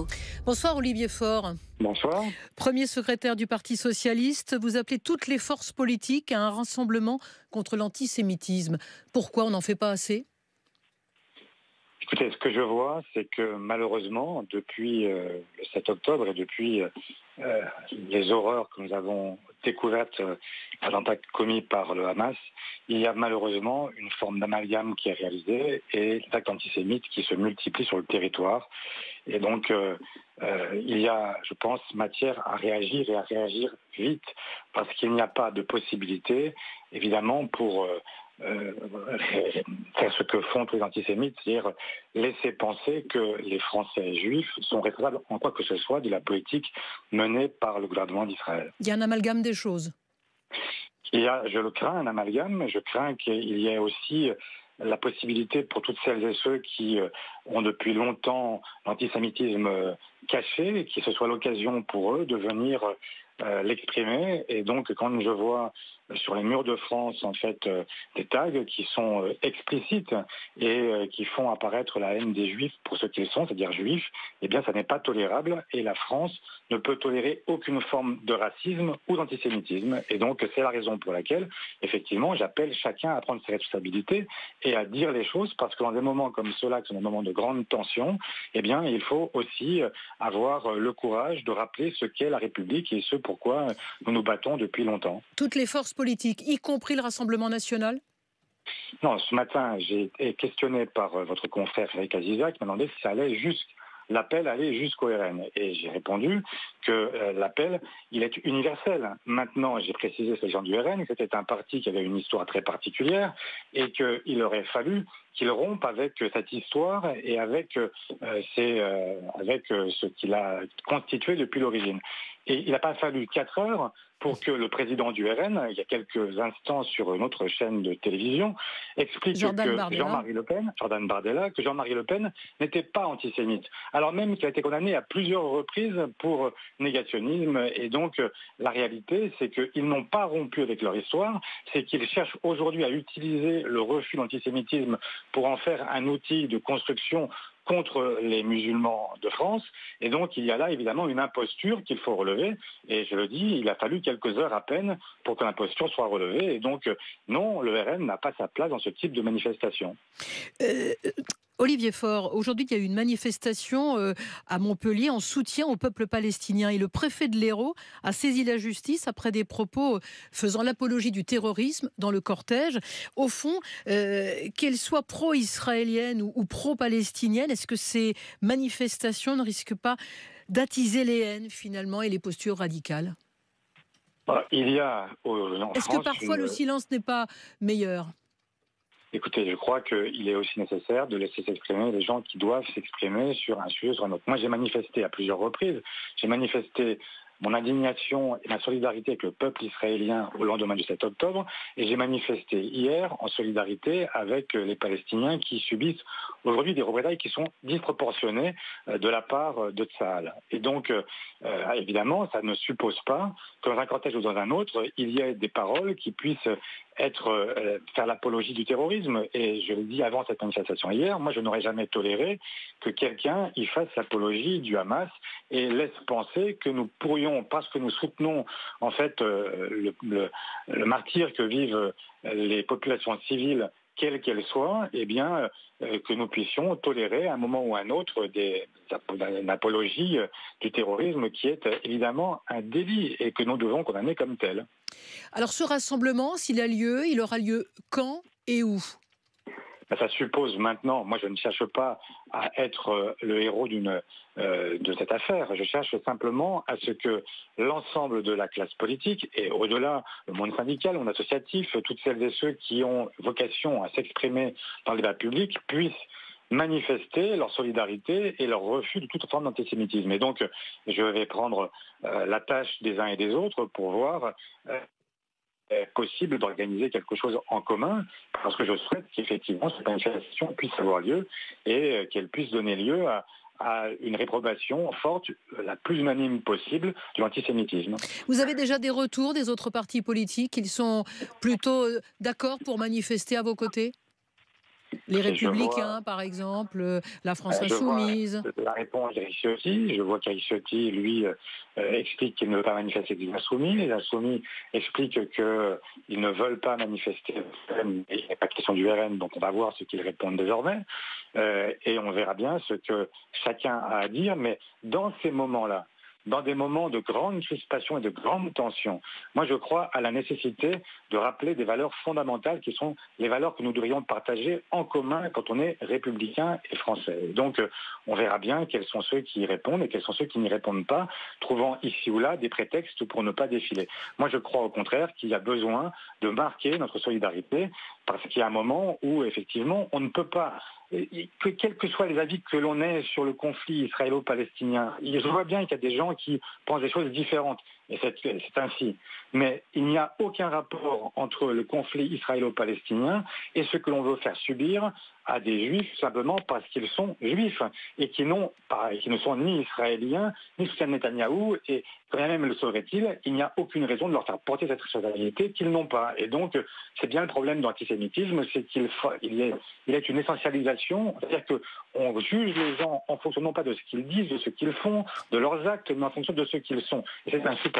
Info. Bonsoir Olivier Faure. Bonsoir. Premier secrétaire du Parti socialiste, vous appelez toutes les forces politiques à un rassemblement contre l'antisémitisme. Pourquoi on n'en fait pas assez ? Écoutez, ce que je vois, c'est que malheureusement, depuis le 7 octobre et depuis les horreurs que nous avons découvertes à l'impact commis par le Hamas, il y a malheureusement une forme d'amalgame qui est réalisée et des actes antisémites qui se multiplient sur le territoire. Et donc, il y a, je pense, matière à réagir et à réagir vite, parce qu'il n'y a pas de possibilité, évidemment, pour faire ce que font tous les antisémites, c'est-à-dire laisser penser que les Français juifs sont responsables en quoi que ce soit de la politique menée par le gouvernement d'Israël. Il y a un amalgame des choses. Il y a, je le crains, un amalgame. Je crains qu'il y ait aussi la possibilité pour toutes celles et ceux qui ont depuis longtemps l'antisémitisme caché, et que ce soit l'occasion pour eux de venir l'exprimer. Et donc, quand je vois sur les murs de France, en fait, des tags qui sont explicites et qui font apparaître la haine des Juifs pour ce qu'ils sont, c'est-à-dire juifs, eh bien, ça n'est pas tolérable. Et la France ne peut tolérer aucune forme de racisme ou d'antisémitisme. Et donc, c'est la raison pour laquelle, effectivement, j'appelle chacun à prendre ses responsabilités et à dire les choses, parce que dans des moments comme ceux-là, qui sont des moments de grande tension, eh bien, il faut aussi avoir le courage de rappeler ce qu'est la République et ce pourquoi nous nous battons depuis longtemps. Toutes les forces politiques, y compris le Rassemblement national ? Non, ce matin, j'ai été questionné par votre confrère Eric Aziza qui m'a demandé si ça allait l'appel allait jusqu'au RN. Et j'ai répondu que l'appel, il est universel. Maintenant, j'ai précisé sur les gens du RN que c'était un parti qui avait une histoire très particulière et qu'il aurait fallu qu'il rompe avec cette histoire et avec ce qu'il a constitué depuis l'origine. Et il n'a pas fallu 4 heures pour que le président du RN, il y a quelques instants sur une autre chaîne de télévision, explique que Jean-Marie Le Pen n'était pas antisémite. Alors même qu'il a été condamné à plusieurs reprises pour négationnisme. Et donc, la réalité, c'est qu'ils n'ont pas rompu avec leur histoire, c'est qu'ils cherchent aujourd'hui à utiliser le refus de l'antisémitisme pour en faire un outil de construction contre les musulmans de France. Et donc, il y a là, évidemment, une imposture qu'il faut relever. Et je le dis, il a fallu quelques heures à peine pour que l'imposture soit relevée. Et donc, non, le RN n'a pas sa place dans ce type de manifestation. Olivier Faure, aujourd'hui, il y a eu une manifestation à Montpellier en soutien au peuple palestinien. Et le préfet de l'Hérault a saisi la justice après des propos faisant l'apologie du terrorisme dans le cortège. Au fond, qu'elles soient pro-israéliennes ou pro-palestiniennes, est-ce que ces manifestations ne risquent pas d'attiser les haines, finalement, et les postures radicales ? Il y a Est-ce que parfois le silence n'est pas meilleur ? Écoutez, je crois qu'il est aussi nécessaire de laisser s'exprimer les gens qui doivent s'exprimer sur un sujet ou sur un autre. Moi, j'ai manifesté à plusieurs reprises. J'ai manifesté mon indignation et ma solidarité avec le peuple israélien au lendemain du 7 octobre. Et j'ai manifesté hier en solidarité avec les Palestiniens qui subissent aujourd'hui des représailles qui sont disproportionnées de la part de Tsahal. Et donc, évidemment, ça ne suppose pas que dans un cortège ou dans un autre, il y ait des paroles qui puissent faire l'apologie du terrorisme. Et je l'ai dit avant cette manifestation hier, moi je n'aurais jamais toléré que quelqu'un y fasse l'apologie du Hamas et laisse penser que nous pourrions, parce que nous soutenons en fait le martyre que vivent les populations civiles, quelles qu'elles soient, eh bien, que nous puissions tolérer à un moment ou à un autre une apologie du terrorisme qui est évidemment un délit et que nous devons condamner comme tel. Alors ce rassemblement, s'il a lieu, il aura lieu quand et où ? Ça suppose maintenant, moi je ne cherche pas à être le héros de cette affaire, je cherche simplement à ce que l'ensemble de la classe politique, et au-delà, le monde syndical, le monde associatif, toutes celles et ceux qui ont vocation à s'exprimer dans le débat public, puissent manifester leur solidarité et leur refus de toute forme d'antisémitisme. Et donc, je vais prendre la tâche des uns et des autres pour voir possible d'organiser quelque chose en commun, parce que je souhaite qu'effectivement cette manifestation puisse avoir lieu et qu'elle puisse donner lieu à une réprobation forte, la plus unanime possible, de l'antisémitisme. Vous avez déjà des retours des autres partis politiques? Ils sont plutôt d'accord pour manifester à vos côtés? Les Et je vois Républicains, par exemple, la France Je vois Insoumise. la réponse d'Éric Ciotti. Je vois qu'Éric Ciotti, lui, explique qu'il ne veut pas manifester des insoumis. Les insoumis expliquent qu'ils ne veulent pas manifester. Il n'y a pas de question du RN, donc on va voir ce qu'ils répondent désormais. Et on verra bien ce que chacun a à dire. Mais dans ces moments-là, dans des moments de grande crispation et de grande tension, moi je crois à la nécessité de rappeler des valeurs fondamentales qui sont les valeurs que nous devrions partager en commun quand on est républicain et français. Donc on verra bien quels sont ceux qui y répondent et quels sont ceux qui n'y répondent pas, trouvant ici ou là des prétextes pour ne pas défiler. Moi je crois au contraire qu'il y a besoin de marquer notre solidarité parce qu'il y a un moment où effectivement on ne peut pas, quels que soient les avis que l'on ait sur le conflit israélo-palestinien, je vois bien qu'il y a des gens qui pensent des choses différentes, et c'est ainsi. Mais il n'y a aucun rapport entre le conflit israélo-palestinien et ce que l'on veut faire subir à des juifs simplement parce qu'ils sont juifs et qui ne sont ni israéliens, ni soutiennent Netanyahou, et quand bien même le saurait-il, il n'y a aucune raison de leur faire porter cette responsabilité qu'ils n'ont pas. Et donc, c'est bien le problème de l'antisémitisme, c'est qu'il y a une essentialisation, c'est-à-dire qu'on juge les gens en fonction non pas de ce qu'ils disent, de ce qu'ils font, de leurs actes, mais en fonction de ce qu'ils sont. Et c'est insupportable.